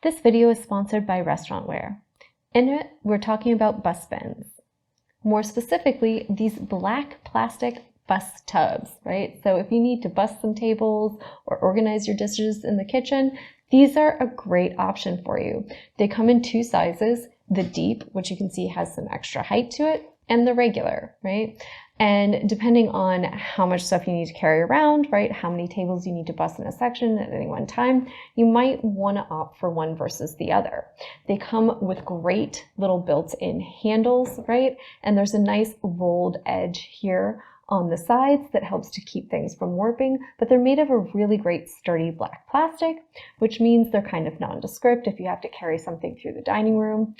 This video is sponsored by Restaurantware. In it, we're talking about bus bins. More specifically, these black plastic bus tubs, right? So if you need to bus some tables or organize your dishes in the kitchen, these are a great option for you. They come in two sizes, the deep, which you can see has some extra height to it, and the regular, right? And depending on how much stuff you need to carry around, right, how many tables you need to bus in a section at any one time, you might want to opt for one versus the other. They come with great little built-in handles, right? And there's a nice rolled edge here on the sides that helps to keep things from warping, but they're made of a really great sturdy black plastic, which means they're kind of nondescript if you have to carry something through the dining room,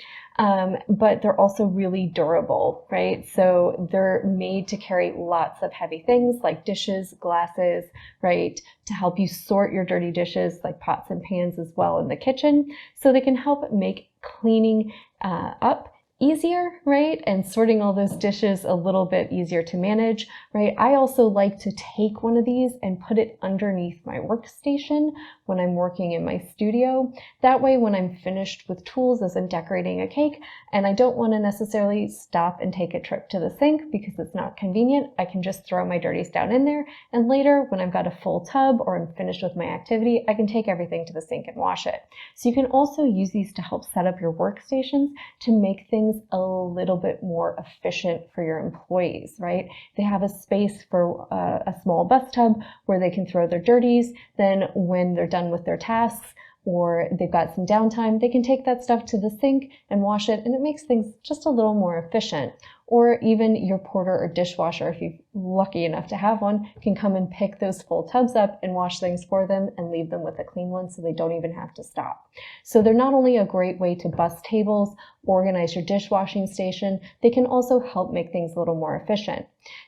but they're also really durable, right? So they're made to carry lots of heavy things like dishes, glasses, right? To help you sort your dirty dishes like pots and pans as well in the kitchen. So they can help make cleaning up easier, right? And sorting all those dishes a little bit easier to manage, right? I also like to take one of these and put it underneath my workstation when I'm working in my studio. That way, when I'm finished with tools as I'm decorating a cake, and I don't want to necessarily stop and take a trip to the sink because it's not convenient, I can just throw my dirties down in there. And later, when I've got a full tub or I'm finished with my activity, I can take everything to the sink and wash it. So you can also use these to help set up your workstations to make things a little bit more efficient for your employees, right? They have a space for a small bus tub where they can throw their dirties. Then when they're done with their tasks or they've got some downtime, they can take that stuff to the sink and wash it, and it makes things just a little more efficient. Or even your porter or dishwasher, if you're lucky enough to have one, can come and pick those full tubs up and wash things for them and leave them with a clean one so they don't even have to stop. So they're not only a great way to bus tables, organize your dishwashing station, they can also help make things a little more efficient.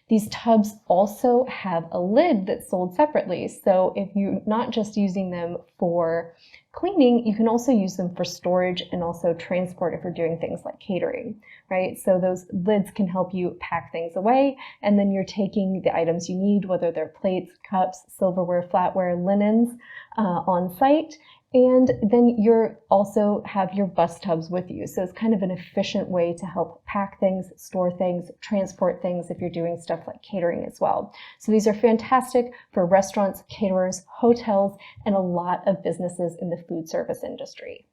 These tubs also have a lid that's sold separately. So if you're not just using them for cleaning, you can also use them for storage and also transport if you're doing things like catering, right? So those lids can help you pack things away, and then you're taking the items you need, whether they're plates, cups, silverware, flatware, linens, on site. And then you're also have your bus tubs with you. So it's kind of an efficient way to help pack things, store things, transport things if you're doing stuff like catering as well. So these are fantastic for restaurants, caterers, hotels, and a lot of businesses in the food service industry.